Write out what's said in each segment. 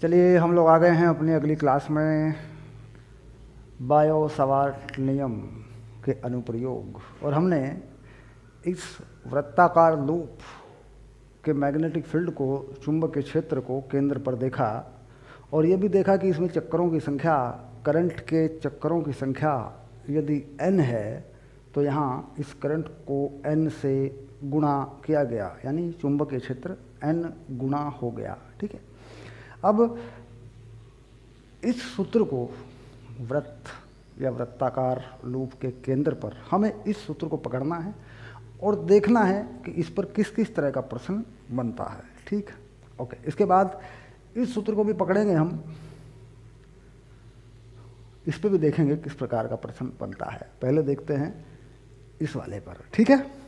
चलिए हम लोग आ गए हैं अपनी अगली क्लास में बायो सवार्ट नियम के अनुप्रयोग। और हमने इस वृत्ताकार लूप के मैग्नेटिक फील्ड को, चुंबकीय क्षेत्र को केंद्र पर देखा और ये भी देखा कि इसमें चक्करों की संख्या, करंट के चक्करों की संख्या यदि n है तो यहाँ इस करंट को n से गुणा किया गया, यानी चुंबकीय क्षेत्र n गुणा हो गया। ठीक है, अब इस सूत्र को वृत्त या वृत्ताकार लूप के केंद्र पर हमें इस सूत्र को पकड़ना है और देखना है कि इस पर किस किस तरह का प्रश्न बनता है। ठीक, ओके। इसके बाद इस सूत्र को भी पकड़ेंगे हम, इस पर भी देखेंगे किस प्रकार का प्रश्न बनता है। पहले देखते हैं इस वाले पर। ठीक है,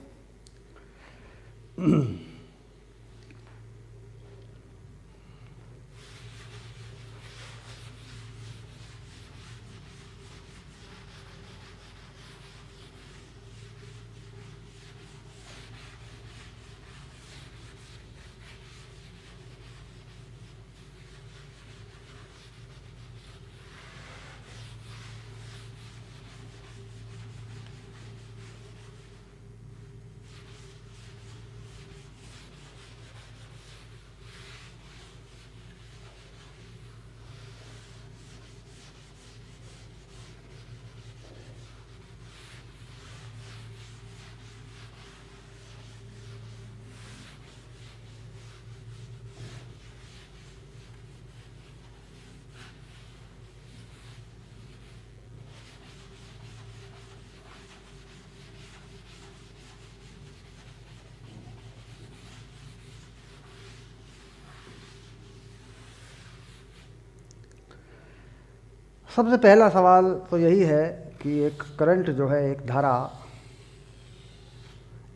सबसे पहला सवाल तो यही है कि एक करंट जो है, एक धारा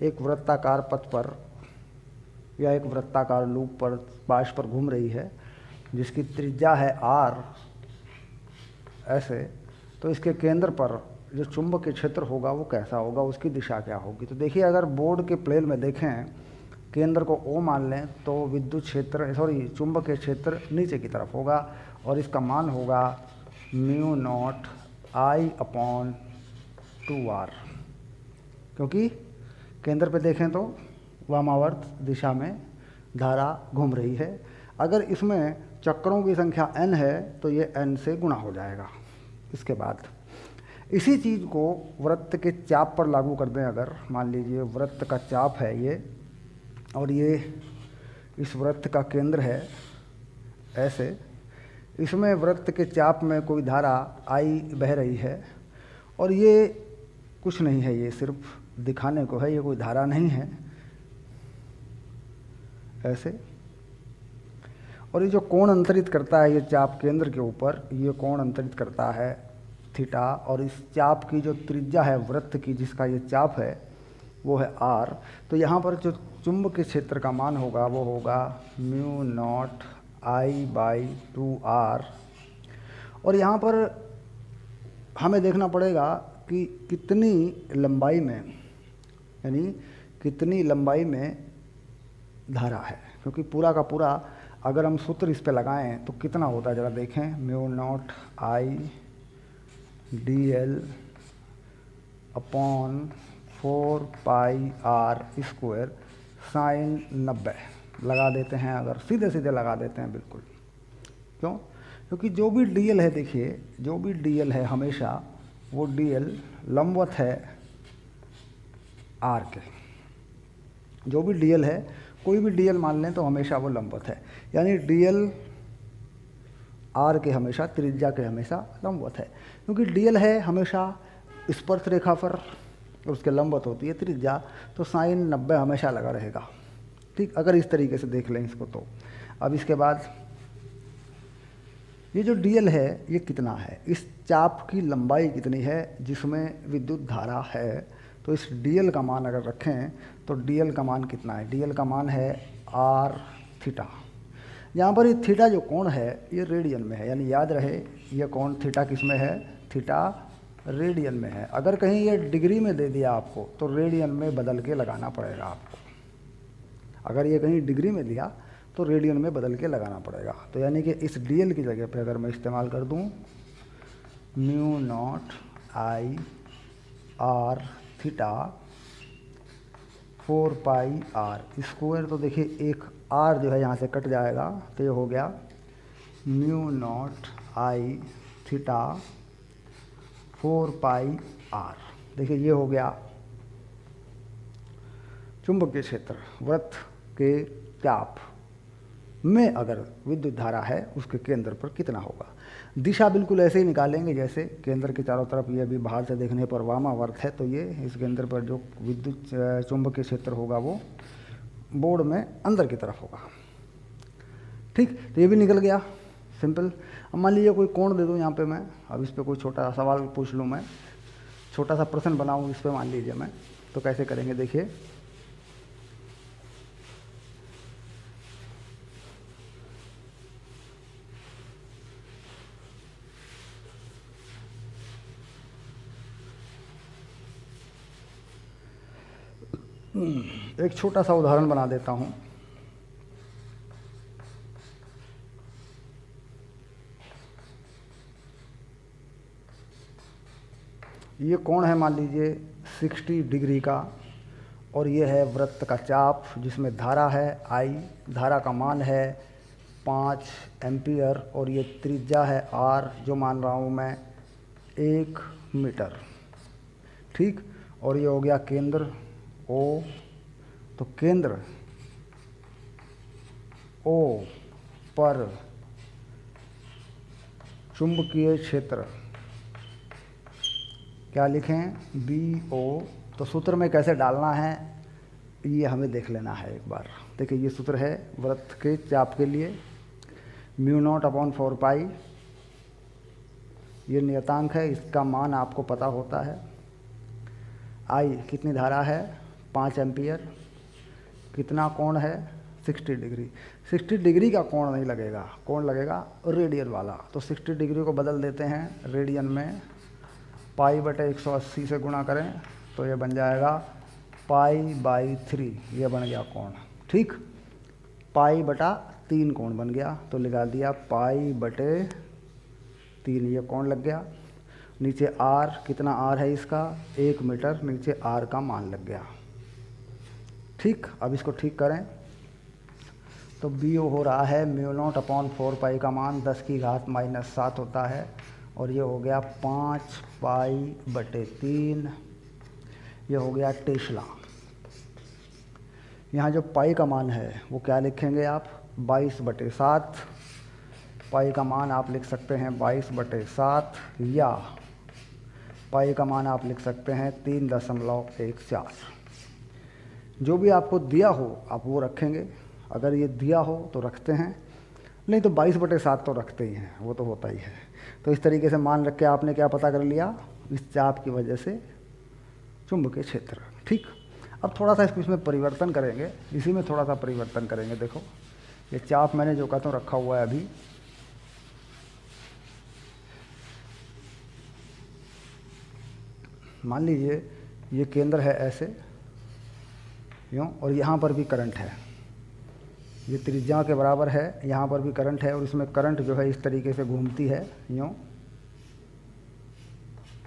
एक वृत्ताकार पथ पर या एक वृत्ताकार लूप पर बाश पर घूम रही है जिसकी त्रिज्या है r ऐसे, तो इसके केंद्र पर जो चुंबकीय क्षेत्र होगा वो कैसा होगा, उसकी दिशा क्या होगी। तो देखिए, अगर बोर्ड के प्लेन में देखें, केंद्र को O मान लें तो विद्युत क्षेत्र चुंबकीय क्षेत्र नीचे की तरफ होगा और इसका मान होगा म्यू नॉट I/2r, क्योंकि केंद्र पे देखें तो वामावर्त दिशा में धारा घूम रही है। अगर इसमें चक्करों की संख्या n है तो ये n से गुणा हो जाएगा। इसके बाद इसी चीज़ को वृत्त के चाप पर लागू कर दें। अगर मान लीजिए वृत्त का चाप है ये, और ये इस वृत्त का केंद्र है ऐसे, इसमें वृत्त के चाप में कोई धारा I बह रही है और ये कुछ नहीं है, ये सिर्फ दिखाने को है, ये कोई धारा नहीं है ऐसे। और ये जो कोण अंतरित करता है ये चाप केंद्र के ऊपर, ये कोण अंतरित करता है थीटा, और इस चाप की जो त्रिज्या है वृत्त की, जिसका ये चाप है वो है r। तो यहाँ पर जो चुंबकीय क्षेत्र का मान होगा वो होगा म्यू नॉट I/2r। और यहाँ पर हमें देखना पड़ेगा कि कितनी लंबाई में, यानी कितनी लंबाई में धारा है, क्योंकि पूरा का पूरा अगर हम सूत्र इस पे लगाएं तो कितना होता है ज़रा देखें। म्यू नॉट I/dl/4πr² साइन 90 लगा देते हैं, अगर सीधे सीधे लगा देते हैं बिल्कुल। क्यों? क्योंकि जो भी dl है, देखिए जो भी dl है हमेशा वो dl लंबवत है r के। जो भी dl है, कोई भी dl मान लें तो हमेशा वो लंबवत है, यानी dl r के हमेशा, त्रिज्या के हमेशा लंबवत है। क्योंकि dl है हमेशा स्पर्श रेखा पर और उसके लंबवत होती है त्रिज्या, तो साइन 90 हमेशा लगा रहेगा। ठीक, अगर इस तरीके से देख लें इसको तो। अब इसके बाद ये जो dl है ये कितना है, इस चाप की लंबाई कितनी है जिसमें विद्युत धारा है, तो इस dl का मान अगर रखें तो dl का मान कितना है, dl का मान है r थीटा। यहाँ पर ये थीटा जो कोण है ये रेडियन में है, यानी याद रहे ये कोण थीटा किस में है, थीटा रेडियन में है। अगर कहीं ये डिग्री में दे दिया आपको तो रेडियन में बदल के लगाना पड़ेगा आपको। अगर ये कहीं डिग्री में दिया तो रेडियन में बदल के लगाना पड़ेगा। तो यानी कि इस dl की जगह पे अगर मैं इस्तेमाल कर दूँ mu naught I R theta 4 pi R square, तो देखिए एक आर जो है यहाँ से कट जाएगा, तो ये हो गया mu naught I theta 4 pi R. देखिए ये हो गया चुंबकीय क्षेत्र वृत्त के चाप में अगर विद्युत धारा है उसके केंद्र पर कितना होगा। दिशा बिल्कुल ऐसे ही निकालेंगे जैसे केंद्र के चारों तरफ ये भी बाहर से देखने पर वामावर्त है, तो ये इस केंद्र पर जो विद्युत चुंबकीय क्षेत्र होगा वो बोर्ड में अंदर की तरफ होगा। ठीक, तो ये भी निकल गया सिंपल। अब मान लीजिए कोई कोण दे दूँ यहाँ पे मैं, अब इस पर कोई छोटा सवाल पूछ लूँ मैं, छोटा सा प्रश्न बनाऊँ इस पर मान लीजिए मैं, तो कैसे करेंगे देखिए। एक छोटा सा उदाहरण बना देता हूँ। ये कोण है मान लीजिए 60 डिग्री का, और ये है वृत्त का चाप जिसमें धारा है I, धारा का मान है 5 एम्पियर, और ये त्रिज्या है R जो मान रहा हूँ मैं 1 मीटर। ठीक, और ये हो गया केंद्र O, तो केंद्र O पर चुंबकीय क्षेत्र क्या लिखें BO। तो सूत्र में कैसे डालना है ये हमें देख लेना है एक बार। देखिए ये सूत्र है वृत्त के चाप के लिए म्यू नॉट अपॉन 4 पाई, ये नियतांक है, इसका मान आपको पता होता है। I कितनी धारा है 5 एम्पियर, कितना कोण है 60 डिग्री। 60 डिग्री का कोण नहीं लगेगा, कोण लगेगा रेडियन वाला। तो 60 डिग्री को बदल देते हैं रेडियन में, पाई बटे 180 से गुणा करें तो ये बन जाएगा पाई/3, ये बन गया कोण। ठीक, पाई बटा 3 कोण बन गया, तो लगा दिया पाई बटे 3, ये कोण लग गया। नीचे R, कितना R है इसका 1 मीटर, नीचे R का मान लग गया। ठीक, अब इसको ठीक करें तो BO हो रहा है म्यू नॉट अपॉन 4 पाई का मान 10 की घात -7 होता है, और ये हो गया 5 पाई बटे 3, ये हो गया टेस्ला। यहाँ जो पाई का मान है वो क्या लिखेंगे आप 22/7, पाई का मान आप लिख सकते हैं 22/7, या पाई का मान आप लिख सकते हैं 3.14। जो भी आपको दिया हो आप वो रखेंगे, अगर ये दिया हो तो रखते हैं, नहीं तो 22/7 तो रखते ही हैं, वो तो होता ही है। तो इस तरीके से मान रख के आपने क्या पता कर लिया, इस चाप की वजह से चुंबकीय क्षेत्र। ठीक, अब थोड़ा सा इसमें परिवर्तन करेंगे, इसी में थोड़ा सा परिवर्तन करेंगे। देखो ये चाप मैंने जो कहता हूँ रखा हुआ है अभी, मान लीजिए ये केंद्र है ऐसे यूँ, और यहाँ पर भी करंट है, ये त्रिज्या के बराबर है, यहाँ पर भी करंट है, और इसमें करंट जो है इस तरीके से घूमती है यूँ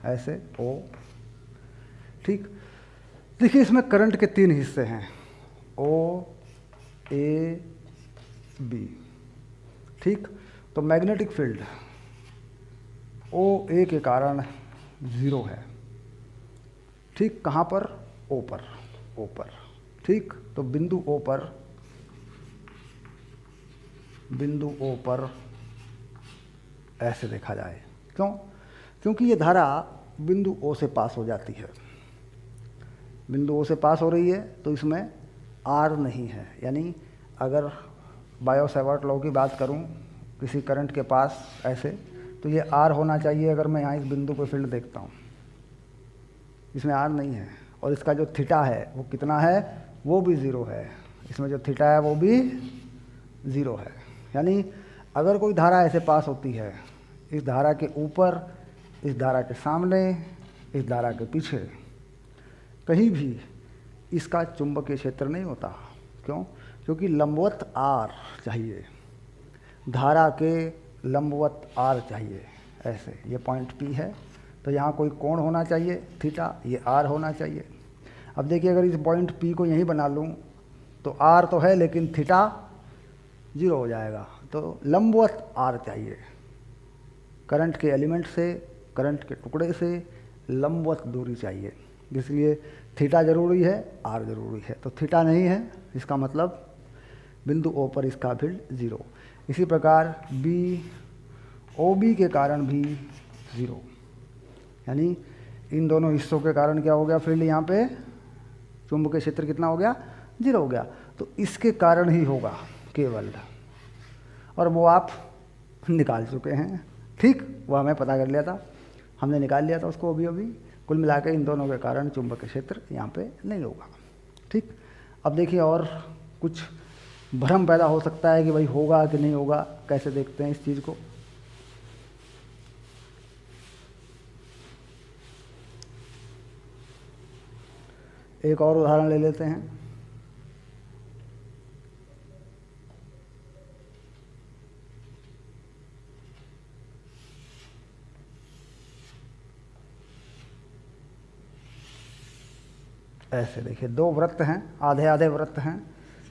ऐसे O। ठीक, देखिए इसमें करंट के 3 हिस्से हैं O A B। ठीक, तो मैग्नेटिक फील्ड OA के कारण 0 है। ठीक, कहाँ पर O पर। ठीक, तो बिंदु O पर ऐसे देखा जाए, क्यों? क्योंकि ये धारा बिंदु O से पास हो जाती है, बिंदु O से पास हो रही है, तो इसमें R नहीं है। यानी अगर बायो-सैवर्ट लॉ की बात करूं किसी करंट के पास ऐसे, तो ये R होना चाहिए। अगर मैं यहाँ इस बिंदु पर फील्ड देखता हूँ, इसमें R नहीं है, और इसका जो थीटा है वो कितना है, वो भी 0 है। इसमें जो थीटा है वो भी 0 है। यानी अगर कोई धारा ऐसे पास होती है, इस धारा के ऊपर, इस धारा के सामने, इस धारा के पीछे, कहीं भी इसका चुंबकीय क्षेत्र नहीं होता। क्यों? क्योंकि लंबवत आर चाहिए, धारा के लंबवत आर चाहिए। ऐसे ये पॉइंट पी है तो यहाँ कोई कोण होना चाहिए थीटा, ये आर होना चाहिए। अब देखिए अगर इस पॉइंट पी को यहीं बना लूँ तो आर तो है लेकिन थीटा 0 हो जाएगा, तो लंबवत आर चाहिए। करंट के एलिमेंट से, करंट के टुकड़े से लंबवत दूरी चाहिए, इसलिए थीटा जरूरी है, आर जरूरी है। तो थीटा नहीं है, इसका मतलब बिंदु ओ पर इसका फील्ड 0। इसी प्रकार बी ओ बी के कारण भी 0, यानी इन दोनों हिस्सों के कारण क्या हो गया फील्ड, यहाँ पे चुंबकीय क्षेत्र कितना हो गया, 0 हो गया। तो इसके कारण ही होगा केवल, और वो आप निकाल चुके हैं। ठीक, वो हमें पता कर लिया था, हमने निकाल लिया था उसको अभी। कुल मिला के इन दोनों के कारण चुंबकीय क्षेत्र यहाँ पे नहीं होगा। ठीक, अब देखिए और कुछ भ्रम पैदा हो सकता है कि भाई होगा कि नहीं होगा, कैसे देखते हैं इस चीज़ को। एक और उदाहरण ले लेते हैं। ऐसे देखिए दो वृत्त हैं, आधे आधे वृत्त हैं,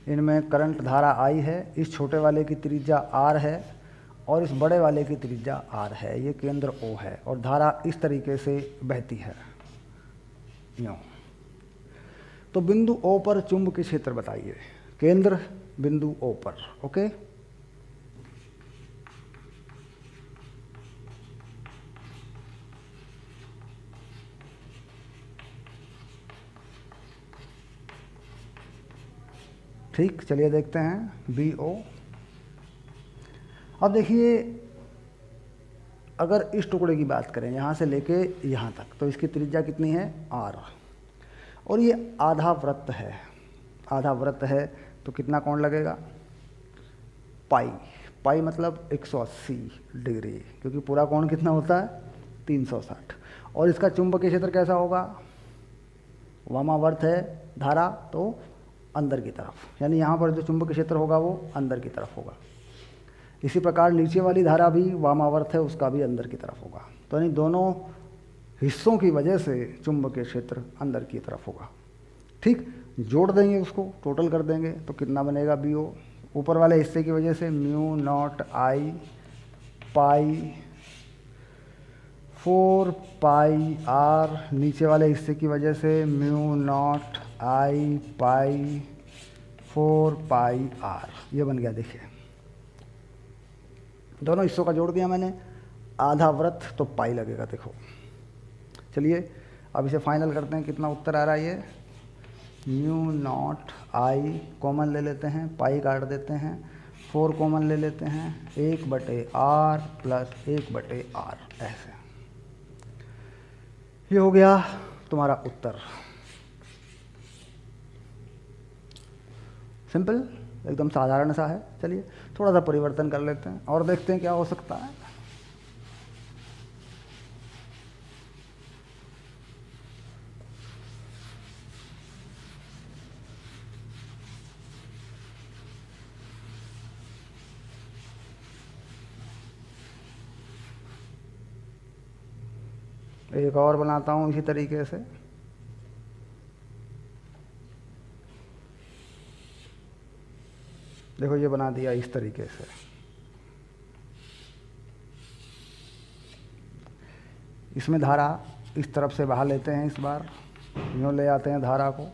इनमें करंट धारा आई है। इस छोटे वाले की त्रिज्या आर है और इस बड़े वाले की त्रिज्या आर है। ये केंद्र ओ है और धारा इस तरीके से बहती है यूँ। तो बिंदु ओ पर चुंबकीय क्षेत्र बताइए, केंद्र बिंदु ओ पर। ओके, ठीक, चलिए देखते हैं बी ओ। अब देखिए अगर इस टुकड़े की बात करें यहाँ से लेके यहाँ तक, तो इसकी त्रिज्या कितनी है, आर, और ये आधा वृत्त है। आधा वृत्त है तो कितना कोण लगेगा, पाई। पाई मतलब 180 डिग्री, क्योंकि पूरा कोण कितना होता है 360। और इसका चुंबकीय क्षेत्र कैसा होगा, वामावर्त है धारा तो अंदर की तरफ, यानी यहाँ पर जो चुंबकीय क्षेत्र होगा वो अंदर की तरफ होगा। इसी प्रकार नीचे वाली धारा भी वामावर्त है, उसका भी अंदर की तरफ होगा। तो यानी दोनों हिस्सों की वजह से चुंबकीय क्षेत्र अंदर की तरफ होगा। ठीक, जोड़ देंगे उसको, टोटल कर देंगे तो कितना बनेगा बी ओ। ऊपर वाले हिस्से की वजह से mu naught I pi 4 pi R, नीचे वाले हिस्से की वजह से mu naught I pi 4 pi R. ये बन गया, देखिए दोनों हिस्सों का जोड़ दिया मैंने, आधा वृत्त तो पाई लगेगा। देखो चलिए अब इसे फाइनल करते हैं, कितना उत्तर आ रहा है ये, म्यू नॉट आई कॉमन ले लेते हैं, पाई काट देते हैं, 4 कॉमन ले लेते हैं, 1/r प्लस 1/r। ऐसे ये हो गया तुम्हारा उत्तर। सिंपल, एकदम साधारण सा है। चलिए थोड़ा सा परिवर्तन कर लेते हैं और देखते हैं क्या हो सकता है। एक और बनाता हूँ इसी तरीके से। देखो ये बना दिया इस तरीके से। इसमें धारा इस तरफ से बहा लेते हैं, इस बार यूँ ले आते हैं धारा को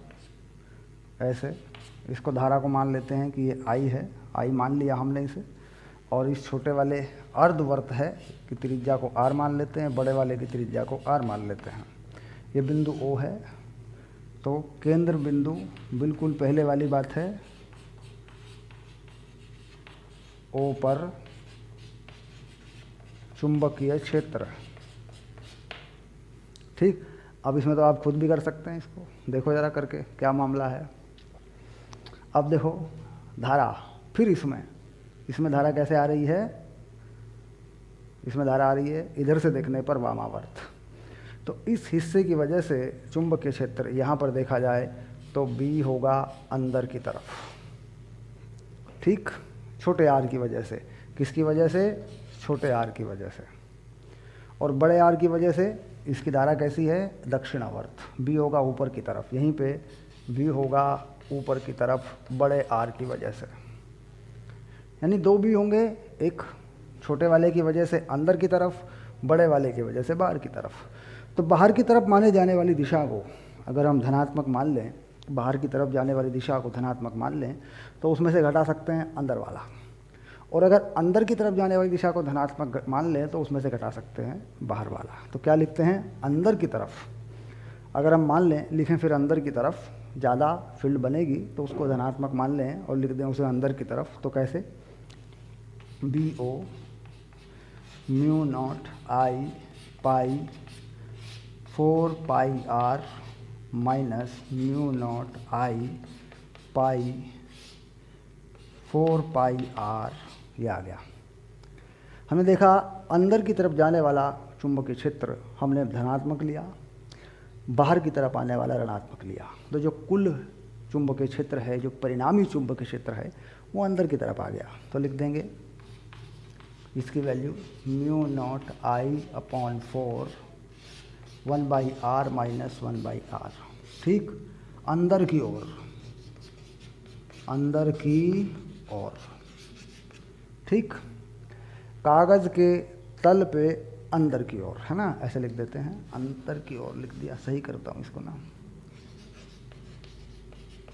ऐसे। इसको धारा को मान लेते हैं कि ये आई है, आई मान लिया हमने इसे। और इस छोटे वाले अर्धवर्त है कि त्रिज्या को आर मान लेते हैं, बड़े वाले की त्रिज्या को आर मान लेते हैं। ये बिंदु ओ है, तो केंद्र बिंदु बिल्कुल पहले वाली बात है, ओ पर चुंबकीय क्षेत्र। ठीक, अब इसमें तो आप खुद भी कर सकते हैं इसको, देखो ज़रा करके क्या मामला है। अब देखो धारा, फिर इसमें धारा कैसे आ रही है, इसमें धारा आ रही है इधर से देखने पर वामावर्त। तो इस हिस्से की वजह से चुंबकीय क्षेत्र यहाँ पर देखा जाए तो बी होगा अंदर की तरफ। ठीक, छोटे आर की वजह से। किसकी वजह से? छोटे आर की वजह से। और बड़े आर की वजह से इसकी धारा कैसी है? दक्षिणावर्त। बी होगा ऊपर की तरफ, यहीं पे बी होगा ऊपर की तरफ बड़े आर की वजह से। यानी दो बी होंगे, एक छोटे वाले की वजह से अंदर की तरफ, बड़े वाले की वजह से बाहर की तरफ। तो बाहर की तरफ माने जाने वाली दिशा को अगर हम धनात्मक मान लें, बाहर की तरफ जाने वाली दिशा को धनात्मक मान लें, तो उसमें से घटा सकते हैं अंदर वाला। और अगर अंदर की तरफ जाने वाली दिशा को धनात्मक मान लें तो उसमें से घटा सकते हैं बाहर वाला। तो क्या लिखते हैं? अंदर की तरफ अगर हम मान लें, लिखें फिर अंदर की तरफ, ज़्यादा फील्ड बनेगी तो उसको धनात्मक मान लें और लिख दें उसे अंदर की तरफ। तो कैसे? B O mu naught I pi 4 pi R minus mu naught I pi 4 pi R, ये आ गया। हमने देखा अंदर की तरफ जाने वाला चुंबकीय क्षेत्र हमने धनात्मक लिया, बाहर की तरफ आने वाला ऋणात्मक लिया। तो जो कुल चुंबकीय क्षेत्र है, जो परिणामी चुंबकीय क्षेत्र है, वो अंदर की तरफ आ गया। तो लिख देंगे इसकी value mu naught I upon 4 1 by R minus 1 by R. ठीक, अंदर की ओर, अंदर की ओर। ठीक, कागज़ के तल पे अंदर की ओर, है ना, ऐसे लिख देते हैं। अंदर की ओर लिख दिया, सही करता हूँ इसको ना,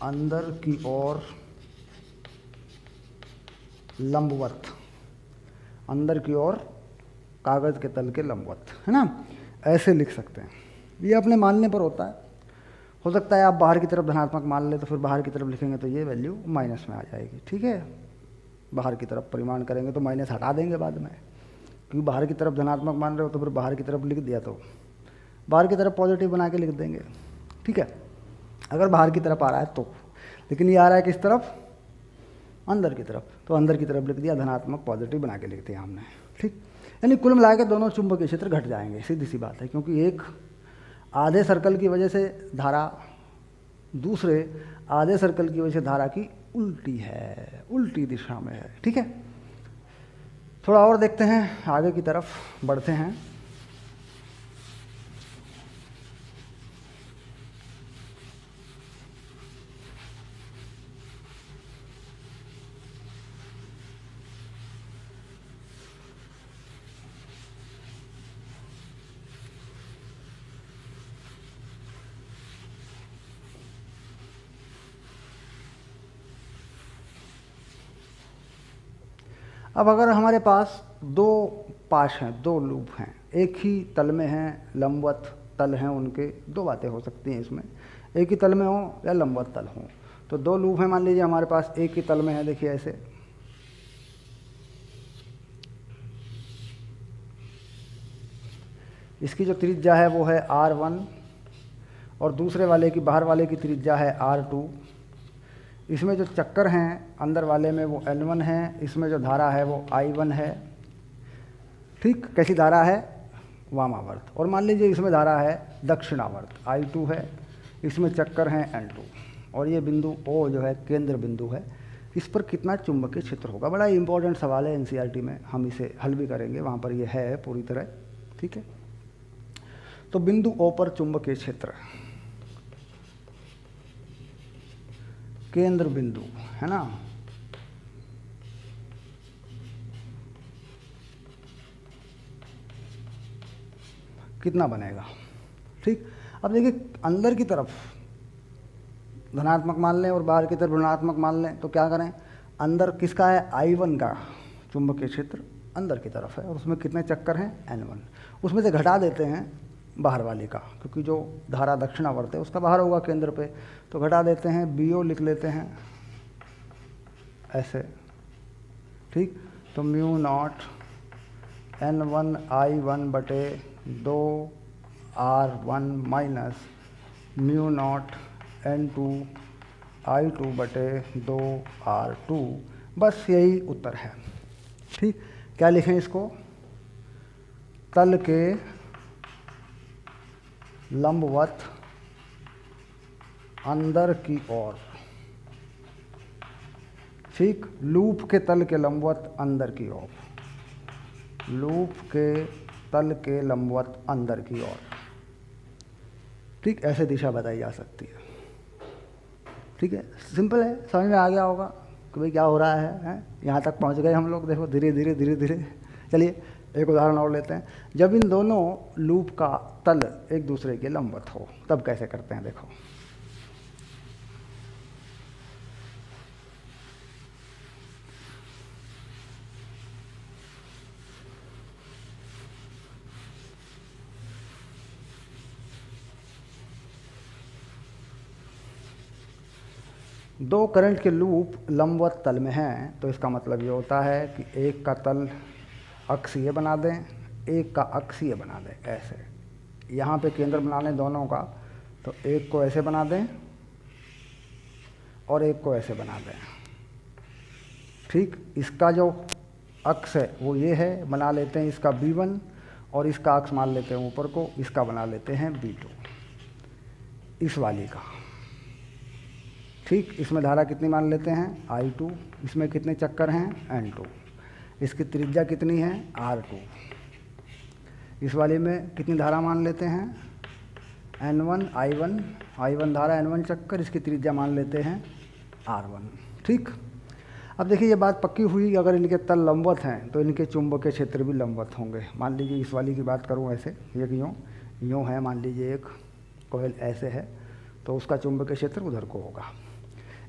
अंदर की ओर लंबवत, अंदर की ओर कागज़ के तल के लंबवत, है ना, ऐसे लिख सकते हैं। ये अपने मानने पर होता है। हो सकता है आप बाहर की तरफ धनात्मक मान ले तो फिर बाहर की तरफ लिखेंगे तो ये वैल्यू माइनस में आ जाएगी। ठीक है, बाहर की तरफ परिमाण करेंगे तो माइनस हटा देंगे बाद में, क्योंकि बाहर की तरफ धनात्मक मान रहे हो तो फिर बाहर की तरफ लिख दिया तो बाहर की तरफ पॉजिटिव बना के लिख देंगे। ठीक है, अगर बाहर की तरफ आ रहा है तो, लेकिन ये आ रहा है किस तरफ? अंदर की तरफ, तो अंदर की तरफ लिख दिया, धनात्मक पॉजिटिव बना के लिख दिया हमने। ठीक, यानी कुल मिला के दोनों चुंबकीय क्षेत्र घट जाएंगे, सीधी सी बात है, क्योंकि एक आधे सर्कल की वजह से धारा दूसरे आधे सर्कल की वजह से धारा की उल्टी है, उल्टी दिशा में है। ठीक है, थोड़ा और देखते हैं, आगे की तरफ बढ़ते हैं। अब अगर हमारे पास दो पाश हैं, दो लूप हैं, एक ही तल में हैं, लंबवत तल हैं उनके, दो बातें हो सकती हैं इसमें, एक ही तल में हो या लंबवत तल हो। तो दो लूप हैं, मान लीजिए हमारे पास एक ही तल में है, देखिए ऐसे, इसकी जो त्रिज्या है वो है R1 और दूसरे वाले की, बाहर वाले की त्रिज्या है R2। इसमें जो चक्कर हैं अंदर वाले में वो N1 है, इसमें जो धारा है वो I1 है। ठीक, कैसी धारा है? वामावर्त। और मान लीजिए इसमें धारा है दक्षिणावर्त, I2 है, इसमें चक्कर हैं N2, और ये बिंदु O जो है केंद्र बिंदु है, इस पर कितना चुंबकीय क्षेत्र होगा? बड़ा इंपॉर्टेंट सवाल है, NCERT में हम इसे हल भी करेंगे, वहाँ पर ये है पूरी तरह। ठीक है, तो बिंदु O पर चुंबकीय क्षेत्र, केंद्र बिंदु, है ना, कितना बनेगा? ठीक, अब देखिए अंदर की तरफ धनात्मक मान लें और बाहर की तरफ ऋणात्मक मान लें, तो क्या करें? अंदर किसका है? I1 का चुंबकीय क्षेत्र अंदर की तरफ है और उसमें कितने चक्कर हैं? N1। उसमें से घटा देते हैं बाहर वाले का, क्योंकि जो धारा दक्षिणावर्त है उसका बाहर होगा केंद्र पे, तो घटा देते हैं, BO लिख लेते हैं ऐसे। ठीक, तो म्यू नॉट N1 I1 बटे 2 R1 minus mu not N2 I2 बटे 2 R2, बस यही उत्तर है। ठीक, क्या लिखें इसको? तल के लंबवत अंदर की ओर, ठीक, लूप के तल के लंबवत अंदर की ओर, लूप के तल के लंबवत अंदर की ओर। ठीक, ऐसे दिशा बताई जा सकती है। ठीक है, सिंपल है, समझ में आ गया होगा कि भाई क्या हो रहा है? यहाँ तक पहुँच गए हम लोग, देखो धीरे धीरे धीरे धीरे। चलिए एक उदाहरण और लेते हैं। जब इन दोनों लूप का तल एक दूसरे के लंबवत हो तब कैसे करते हैं, देखो। दो करंट के लूप लंबवत तल में हैं तो इसका मतलब ये होता है कि एक का तल अक्षीय बना दें, एक का अक्षीय बना दें। ऐसे यहाँ पे केंद्र बना लें दोनों का, तो एक को ऐसे बना दें और एक को ऐसे बना दें। ठीक, इसका जो अक्ष है वो ये है, बना लेते हैं इसका B1 और इसका अक्ष मान लेते हैं ऊपर को, इसका बना लेते हैं B2, इस वाली का। ठीक, इसमें धारा कितनी मान लेते हैं I2, इसमें कितने चक्कर हैं N2, इसकी त्रिज्या कितनी है R2, इस वाले में कितनी धारा मान लेते हैं N1 I1 धारा N1 चक्कर, इसकी त्रिज्या मान लेते हैं R1। ठीक, अब देखिए ये बात पक्की हुई, अगर इनके तल लंबवत हैं तो इनके चुंबकीय क्षेत्र भी लंबवत होंगे। मान लीजिए इस वाली की बात करूं, ऐसे एक यूँ है, मान लीजिए एक कोयल ऐसे है तो उसका चुंबकीय क्षेत्र उधर को होगा।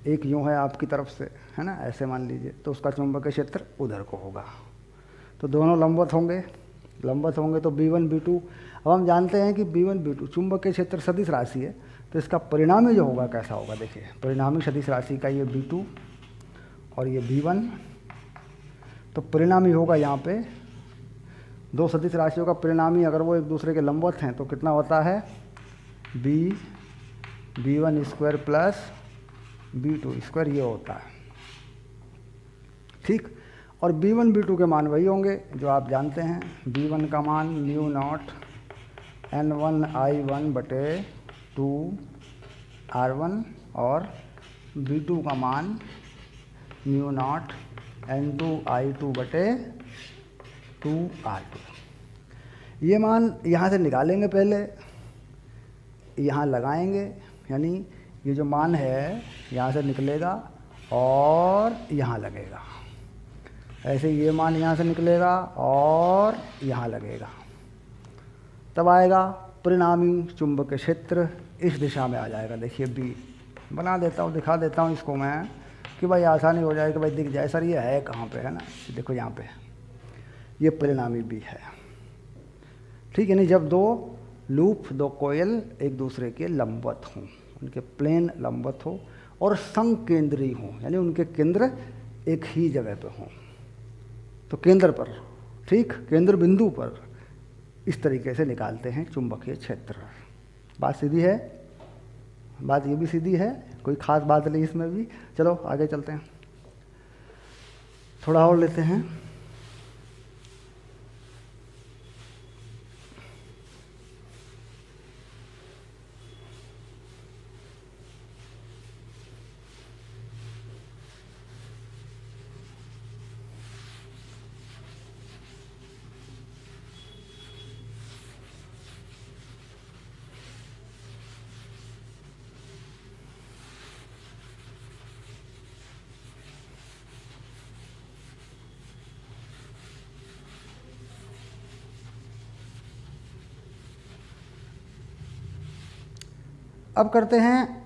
एक यूँ है आपकी तरफ से, है ना, ऐसे मान लीजिए, तो उसका चुंबकीय क्षेत्र उधर को होगा। तो दोनों लंबवत होंगे, लंबवत होंगे तो B1 B2। अब हम जानते हैं कि B1 B2 चुंबकीय क्षेत्र सदिश राशि है, तो इसका परिणामी जो होगा कैसा होगा, देखिए परिणामी सदिश राशि का ये B2 और ये B1, तो परिणामी होगा यहाँ पे दो सदिश राशियों का परिणामी, अगर वो एक दूसरे के लंबवत हैं तो कितना होता है B1 square plus B2 square, ये होता है। ठीक, और B1 B2 के मान वही होंगे जो आप जानते हैं। B1 का मान म्यू नॉट N1 I1 बटे 2 R1 और B2 का मान म्यू नॉट N2 I2 बटे 2 R2। ये मान यहाँ से निकालेंगे, पहले यहाँ लगाएंगे, यानी ये जो मान है यहाँ से निकलेगा और यहाँ लगेगा। ऐसे ये मान यहाँ से निकलेगा और यहाँ लगेगा, तब आएगा परिणामी चुंबकीय क्षेत्र इस दिशा में आ जाएगा। देखिए B बना देता हूँ, दिखा देता हूँ इसको मैं कि भाई आसानी हो जाए कि भाई दिख जाए। सर ये है कहाँ पे, है ना, देखो यहाँ पे ये परिणामी B है। ठीक है, नहीं, जब दो लूप, दो कोयल एक दूसरे के लंबवत हों, उनके प्लेन लंबवत हो और संकेंद्री हों, यानी उनके केंद्र एक ही जगह पे हों, तो केंद्र पर, ठीक, केंद्र बिंदु पर इस तरीके से निकालते हैं चुंबकीय क्षेत्र। बात सीधी है, बात ये भी सीधी है, कोई ख़ास बात नहीं इसमें भी। चलो आगे चलते हैं, थोड़ा और लेते हैं। अब करते हैं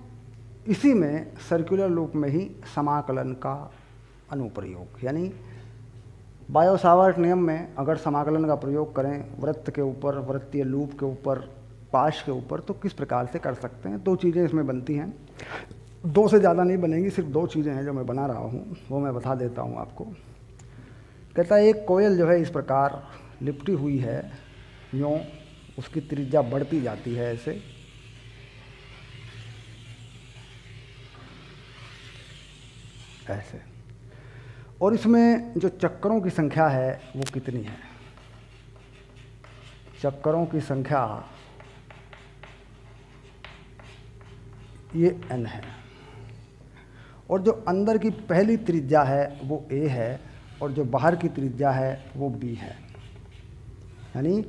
इसी में सर्कुलर लूप में ही समाकलन का अनुप्रयोग, यानी बायो-सावर्ट नियम में अगर समाकलन का प्रयोग करें वृत्त के ऊपर, वृत्तीय लूप के ऊपर, पाश के ऊपर, तो किस प्रकार से कर सकते हैं। दो चीज़ें इसमें बनती हैं, दो से ज़्यादा नहीं बनेंगी, सिर्फ दो चीज़ें हैं जो मैं बना रहा हूँ, वो मैं बता देता हूँ आपको। कहता है एक कोयल जो है इस प्रकार लिपटी हुई है, यूँ उसकी त्रिज्या बढ़ती जाती है ऐसे, ऐसे, और इसमें जो चक्करों की संख्या है वो कितनी है, चक्करों की संख्या ये n है, और जो अंदर की पहली त्रिज्या है वो ए है और जो बाहर की त्रिज्या है वो बी है। यानी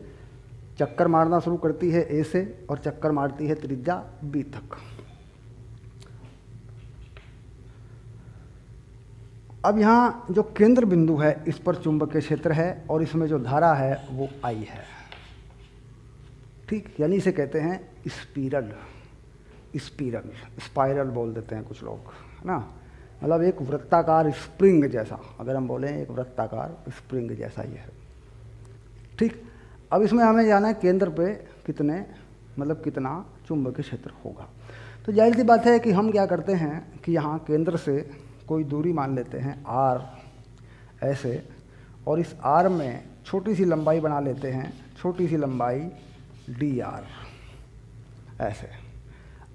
चक्कर मारना शुरू करती है ए से और चक्कर मारती है त्रिज्या बी तक। अब यहाँ जो केंद्र बिंदु है इस पर चुंबकीय क्षेत्र है और इसमें जो धारा है वो आई है। ठीक, यानी इसे कहते हैं स्पिरल, स्पाइरल बोल देते हैं कुछ लोग, है ना। मतलब एक वृत्ताकार स्प्रिंग जैसा, अगर हम बोलें एक वृत्ताकार स्प्रिंग जैसा ही है। ठीक, अब इसमें हमें जाना है केंद्र पे कितना चुंबकीय क्षेत्र होगा। तो जाहिर सी बात है कि हम क्या करते हैं कि यहाँ केंद्र से कोई दूरी मान लेते हैं आर ऐसे, और इस आर में छोटी सी लंबाई बना लेते हैं, छोटी सी लंबाई डी आर ऐसे,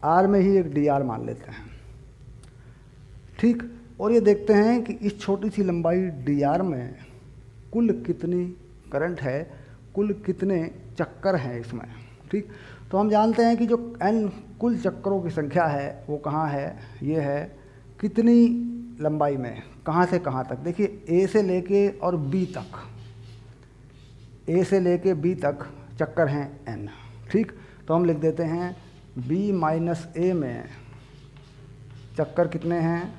आर में ही एक डी आर मान लेते हैं। ठीक, और ये देखते हैं कि इस छोटी सी लंबाई डी आर में कुल कितनी करंट है, कुल कितने चक्कर हैं इसमें। ठीक, तो हम जानते हैं कि जो n कुल चक्करों की संख्या है वो कहाँ है, ये है कितनी लंबाई में, कहाँ से कहाँ तक। देखिए ए से लेके और बी तक, ए से लेके बी तक चक्कर हैं n। ठीक, तो हम लिख देते हैं b माइनस ए में चक्कर कितने हैं,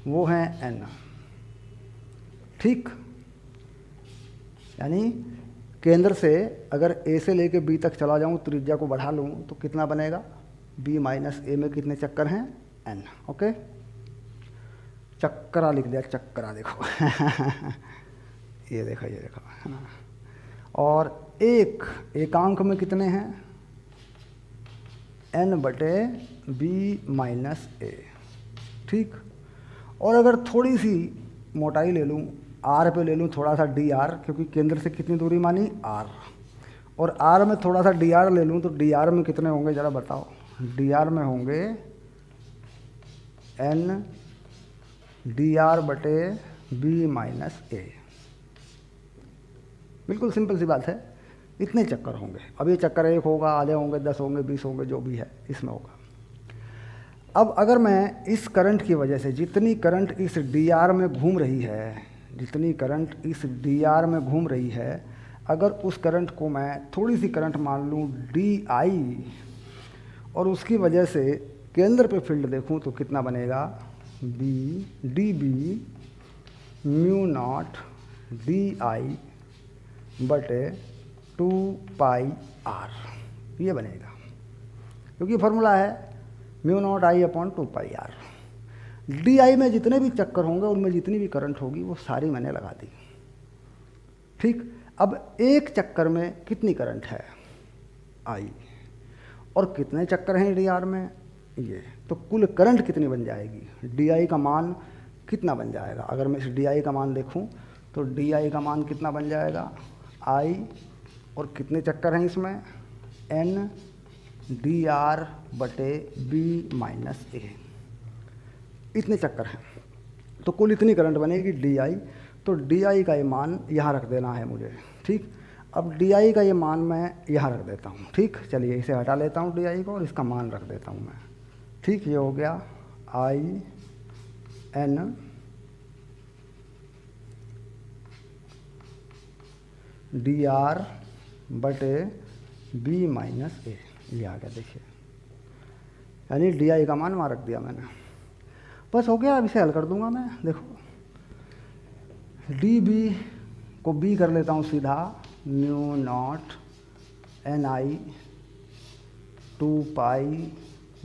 वो हैं n। ठीक, यानी केंद्र से अगर ए से लेके बी तक चला जाऊं, त्रिज्या को बढ़ा लूं तो कितना बनेगा, b माइनस ए में कितने चक्कर हैं, n। ओके, चक्करा लिख दिया, चक्करा देखो ये देखो है ना। और एक एकांक में कितने हैं, n बटे b माइनस ए। ठीक, और अगर थोड़ी सी मोटाई ले लूँ, r पे ले लूँ थोड़ा सा डी आर, क्योंकि केंद्र से कितनी दूरी मानी r, और r में थोड़ा सा डी आर ले लूँ तो डी आर में कितने होंगे ज़रा बताओ। डी आर में होंगे n डी आर बटे b माइनस ए। बिल्कुल सिंपल सी बात है, इतने चक्कर होंगे। अब ये चक्कर एक होगा, आधे होंगे, 10 होंगे, 20 होंगे, जो भी है इसमें होगा। अब अगर मैं इस करंट की वजह से जितनी करंट इस डी आर में घूम रही है, जितनी करंट इस डी आर में घूम रही है, अगर उस करंट को मैं थोड़ी सी करंट मान लूँ डी आई, और उसकी वजह से केंद्र पे फील्ड देखूँ तो कितना बनेगा, B D B mu naught D I बटे 2 पाई आर, ये बनेगा। क्योंकि फॉर्मूला है mu naught I upon 2 pi R. D I में जितने भी चक्कर होंगे उनमें जितनी भी करंट होगी वो सारी मैंने लगा दी। ठीक, अब एक चक्कर में कितनी करंट है, आई, और कितने चक्कर हैं डी आर में, ये, तो कुल करंट कितनी बन जाएगी, डी आई का मान कितना बन जाएगा। अगर मैं इस डी आई का मान देखूं तो डी आई का मान कितना बन जाएगा, आई, और कितने चक्कर हैं इसमें, एन डी आर बटे बी माइनस ए, इतने चक्कर हैं। तो कुल इतनी करंट बनेगी डी आई। तो डी आई का ये मान यहाँ रख देना है मुझे। ठीक, अब डी आई का ये मान मैं यहाँ रख देता हूँ। ठीक, चलिए इसे हटा लेता हूँ डी आई को और इसका मान रख देता हूँ मैं। ठीक, ये हो गया आई एन डी आर बटे बी माइनस ए, ये आ गया। देखिए, यानी डी आई का मान वहाँ रख दिया मैंने, बस हो गया। अब इसे हल कर दूंगा मैं। देखो, डी बी को बी कर लेता हूँ सीधा, mu naught N I 2 pi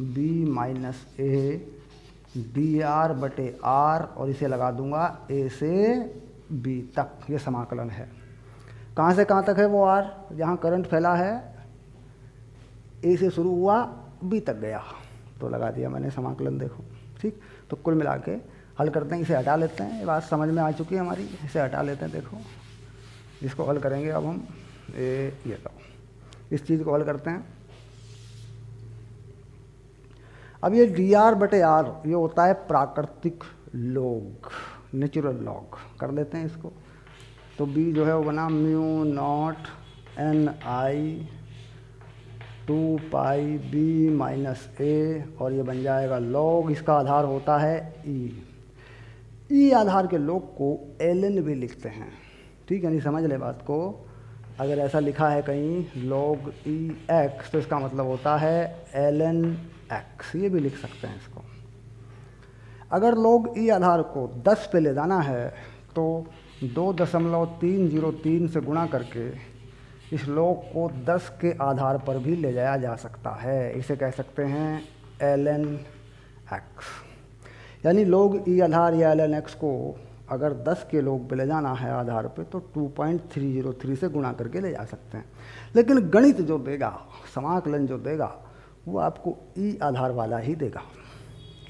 B minus A D R बटे आर, और इसे लगा दूंगा ए से बी तक, ये समाकलन है। कहाँ से कहाँ तक है वो आर, जहाँ करंट फैला है ए से शुरू हुआ बी तक गया, तो लगा दिया मैंने समाकलन। देखो, ठीक, तो कुल मिला के हल करते हैं, इसे हटा लेते हैं। ये बात समझ में आ चुकी है हमारी, इसे हटा लेते हैं। देखो, इसको हल करेंगे अब हम, ये लो, इस चीज़ को हल करते हैं। अब ये डी आर बटे आर ये होता है प्राकृतिक लॉग, नेचुरल लॉग। कर लेते हैं इसको। तो बी जो है वो बना म्यू नॉट एन आई 2πb-a, और ये बन जाएगा log, इसका आधार होता है ई आधार के log को ln भी लिखते हैं। ठीक है, नहीं समझ ले बात को। अगर ऐसा लिखा है कहीं log e x तो इसका मतलब होता है ln x, ये भी लिख सकते हैं इसको। अगर log e आधार को 10 पे ले जाना है तो 2.303 से गुणा करके इस log को 10 के आधार पर भी ले जाया जा सकता है। इसे कह सकते हैं ln x। यानी log e आधार या ln x को अगर 10 के log पे ले जाना है आधार पे तो 2.303 से गुणा करके ले जा सकते हैं। लेकिन गणित जो देगा, समाकलन जो देगा, वो आपको e आधार वाला ही देगा।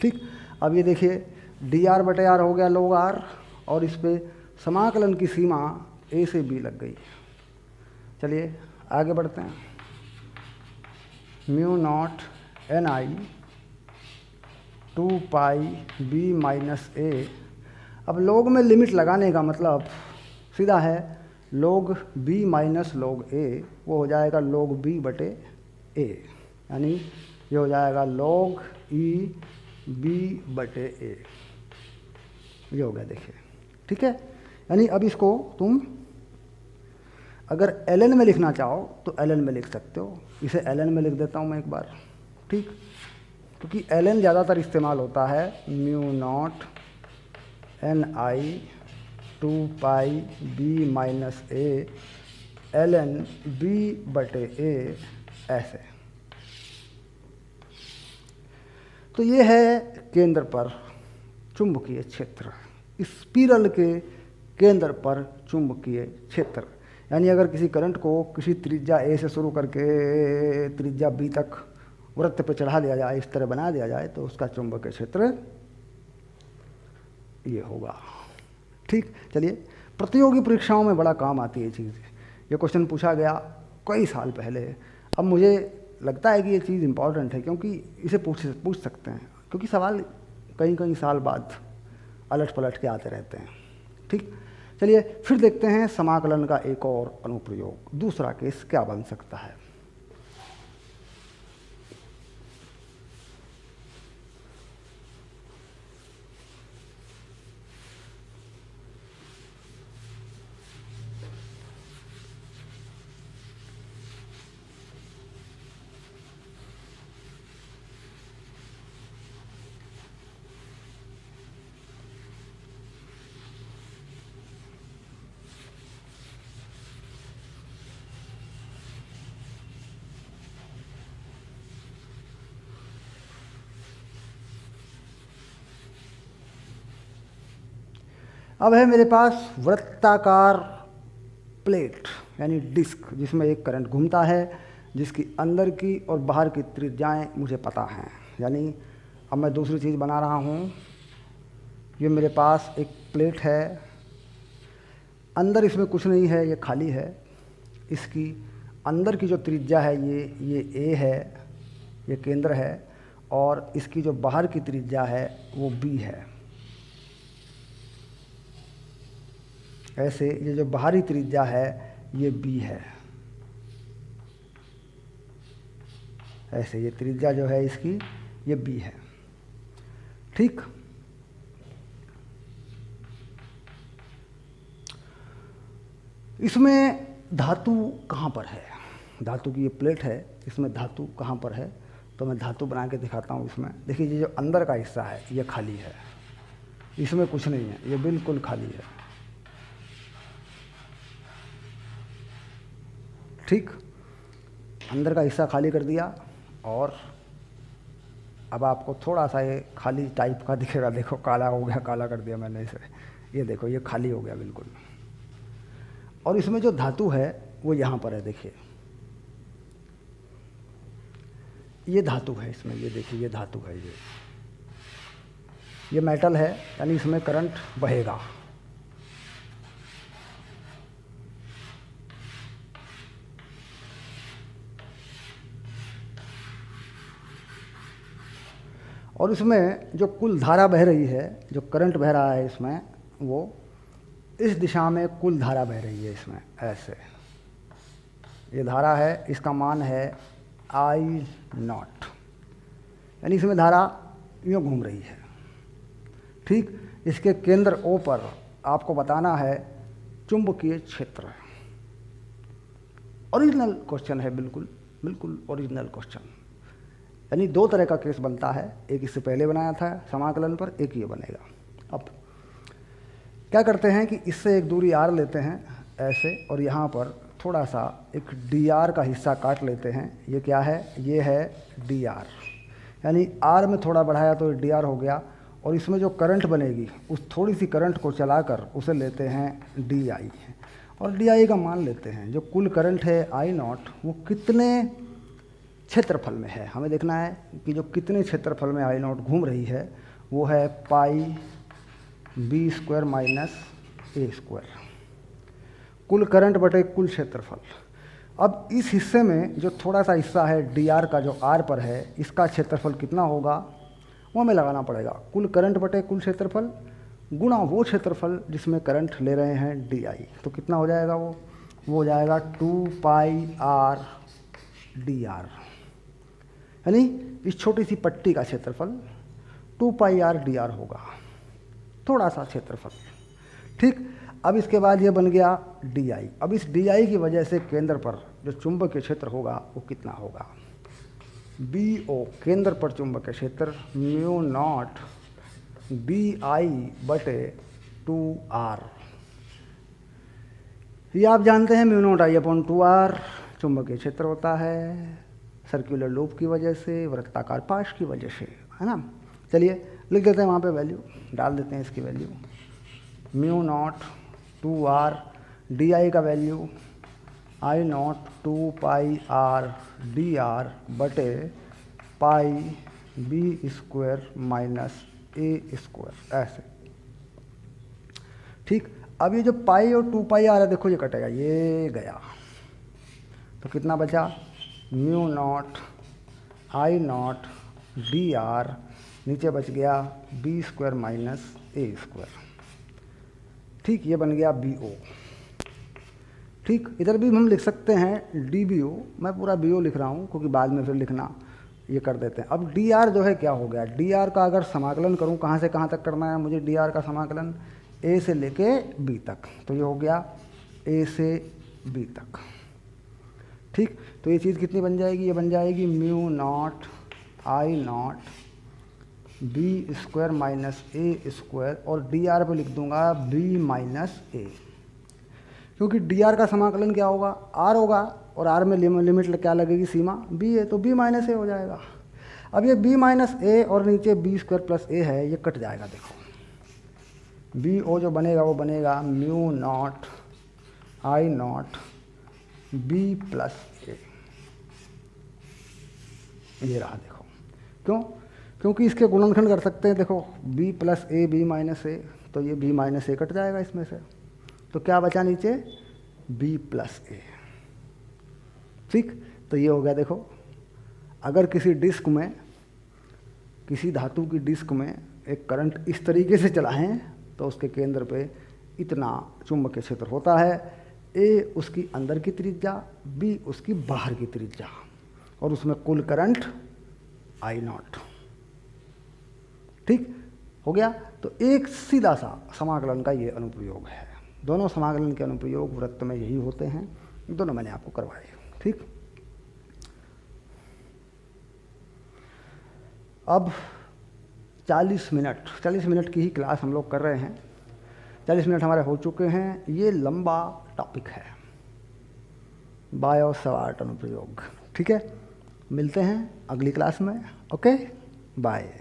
ठीक, अब ये देखिए dr/r हो गया log r, और इस पे समाकलन की सीमा a से b लग गई। चलिए आगे बढ़ते हैं। μ0 ni 2πb-a। अब log में लिमिट लगाने का मतलब सीधा है, log b minus log a वो हो जाएगा log b/a, यानी ये हो जाएगा log e b/a, ये हो गया। देखिए ठीक है, यानी अब इसको तुम अगर ln में लिखना चाहो तो ln में लिख सकते हो। इसे ln में लिख देता हूँ मैं एक बार। ठीक, क्योंकि ln ज़्यादातर इस्तेमाल होता है। μ0 ni 2πb-a ln b/a, ऐसे। तो ये है केंद्र पर चुंबकीय क्षेत्र, स्पिरल के केंद्र पर चुंबकीय क्षेत्र। यानी अगर किसी करंट को किसी त्रिज्या a से शुरू करके त्रिज्या b तक वृत्त पे चढ़ा दिया जाए, इस तरह बना दिया जाए, तो उसका चुंबकीय क्षेत्र ये होगा। ठीक, चलिए प्रतियोगी परीक्षाओं में बड़ा काम आती है ये चीज़। ये क्वेश्चन पूछा गया कई साल पहले। अब मुझे लगता है कि ये चीज़ इम्पॉर्टेंट है, क्योंकि इसे पूछ सकते हैं, क्योंकि सवाल कई साल बाद अलट पलट के आते रहते हैं। ठीक, चलिए फिर देखते हैं समाकलन का एक और अनुप्रयोग। दूसरा केस क्या बन सकता है। अब है मेरे पास वृत्ताकार प्लेट यानी डिस्क, जिसमें एक करंट घूमता है, जिसकी अंदर की और बाहर की त्रिज्याएं मुझे पता हैं। यानी अब मैं दूसरी चीज़ बना रहा हूँ। ये मेरे पास एक प्लेट है, अंदर इसमें कुछ नहीं है, ये खाली है। इसकी अंदर की जो त्रिज्या है ये a है, ये केंद्र है, और इसकी जो बाहर की त्रिज्या है वो b है। ऐसे ये जो बाहरी त्रिज्या है ये b है। ऐसे ये त्रिज्या जो है इसकी ये b है। ठीक, इसमें धातु कहाँ पर है। धातु की ये प्लेट है, इसमें धातु कहाँ पर है, तो मैं धातु बना के दिखाता हूँ। इसमें देखिए ये जो अंदर का हिस्सा है ये खाली है, इसमें कुछ नहीं है, ये बिल्कुल खाली है। ठीक, अंदर का हिस्सा खाली कर दिया, और अब आपको थोड़ा सा ये खाली टाइप का दिखेगा। देखो काला हो गया, काला कर दिया मैंने इसे। ये देखो ये खाली हो गया बिल्कुल। और इसमें जो धातु है वो यहाँ पर है। देखिए ये धातु है इसमें, ये देखिए ये धातु है, ये मेटल है, यानी इसमें करंट बहेगा। और इसमें जो कुल धारा बह रही है, जो करंट बह रहा है इसमें, वो इस दिशा में कुल धारा बह रही है इसमें। ऐसे ये धारा है, इसका मान है आई नॉट, यानी इसमें धारा यूँ घूम रही है। ठीक, इसके केंद्र ओ पर आपको बताना है चुंबकीय क्षेत्र। ओरिजिनल क्वेश्चन है, बिल्कुल बिल्कुल ओरिजिनल क्वेश्चन। यानी दो तरह का केस बनता है, एक इससे पहले बनाया था समाकलन पर, एक ये बनेगा। अब क्या करते हैं कि इससे एक दूरी r लेते हैं ऐसे, और यहाँ पर थोड़ा सा एक dr का हिस्सा काट लेते हैं। ये क्या है? ये है dr, यानी r में थोड़ा बढ़ाया तो dr हो गया, और इसमें जो करंट बनेगी उस थोड़ी सी करंट को चलाकर उसे लेते हैं di, और di का मान लेते हैं। जो कुल करंट है आई नॉट वो कितने क्षेत्रफल में है, हमें देखना है कि जो कितने क्षेत्रफल में आई नॉट घूम रही है, वो है पाई बी स्क्वायर माइनस ए स्क्वायर, कुल करंट बटे कुल क्षेत्रफल। अब इस हिस्से में जो थोड़ा सा हिस्सा है dr का, जो r पर है, इसका क्षेत्रफल कितना होगा वो हमें लगाना पड़ेगा। कुल करंट बटे कुल क्षेत्रफल गुणा वो क्षेत्रफल जिसमें करंट ले रहे हैं di, तो कितना हो जाएगा वो हो जाएगा 2 पाई r dr, यानी इस छोटी सी पट्टी का क्षेत्रफल 2 पाई r dr होगा, थोड़ा सा क्षेत्रफल। ठीक, अब इसके बाद ये बन गया di। अब इस di की वजह से केंद्र पर जो चुंबकीय क्षेत्र होगा वो कितना होगा? BO, केंद्र पर चुंबकीय क्षेत्र म्यू नॉट BI बटे 2R। ये आप जानते हैं mu naught I upon 2R चुंबकीय क्षेत्र होता है, सर्कुलर लूप की वजह से, वृत्ताकार पाश की वजह से, है ना। चलिए लिख देते हैं वहाँ पे वैल्यू, डाल देते हैं इसकी value. Mu not 2R, DI का value I not 2 pi R dr बटे पाई बी स्क्वायर माइनस ए स्क्वायर, ऐसे। ठीक, अब ये जो पाई और 2 पाई R है, देखो ये कटेगा, ये गया, तो कितना बचा? Mu naught I not dr, नीचे बच गया बी स्क्वायर माइनस ए स्क्वायर। ठीक, ये बन गया BO। ठीक, इधर भी हम लिख सकते हैं DBO, मैं पूरा BO लिख रहा हूँ क्योंकि बाद में फिर लिखना ये कर देते हैं। अब dr जो है क्या हो गया? dr का अगर समाकलन करूँ, कहाँ से कहाँ तक करना है मुझे dr का समाकलन? a से लेके b तक, तो ये हो गया a से b तक। ठीक, तो ये चीज़ कितनी बन जाएगी? ये बन जाएगी mu naught I not be square minus A square, और dr पे लिख दूंगा b माइनस ए, क्योंकि dr का समाकलन क्या होगा? r होगा, और r में लिमिट क्या लगेगी? सीमा b है, तो b माइनस ए हो जाएगा। अब ये b माइनस ए और नीचे b स्क्वायर प्लस ए है, ये कट जाएगा। देखो BO जो बनेगा वो बनेगा mu naught I naught b plus ए, ये रहा। देखो क्यों? क्योंकि इसके गुणनखंड कर सकते हैं। देखो b प्लस ए b माइनस ए, तो ये b माइनस ए कट जाएगा इसमें से, तो क्या बचा नीचे? b प्लस ए। ठीक, तो ये हो गया। देखो अगर किसी डिस्क में, किसी धातु की डिस्क में एक करंट इस तरीके से चलाएं तो उसके केंद्र पे इतना चुंबकीय क्षेत्र होता है। ए उसकी अंदर की त्रिज्या, बी उसकी बाहर की त्रिज्या, और उसमें कुल करंट आई नॉट। ठीक हो गया। तो एक सीधा सा समाकलन का ये अनुप्रयोग है। दोनों समाकलन के अनुप्रयोग वृत्त में यही होते हैं, दोनों मैंने आपको करवाए। ठीक, अब 40 मिनट की ही क्लास हम लोग कर रहे हैं। 40 मिनट हमारे हो चुके हैं। ये लंबा टॉपिक है, बायो सवार्ट अनुप्रयोग। ठीक है, मिलते हैं अगली क्लास में। Okay, bye.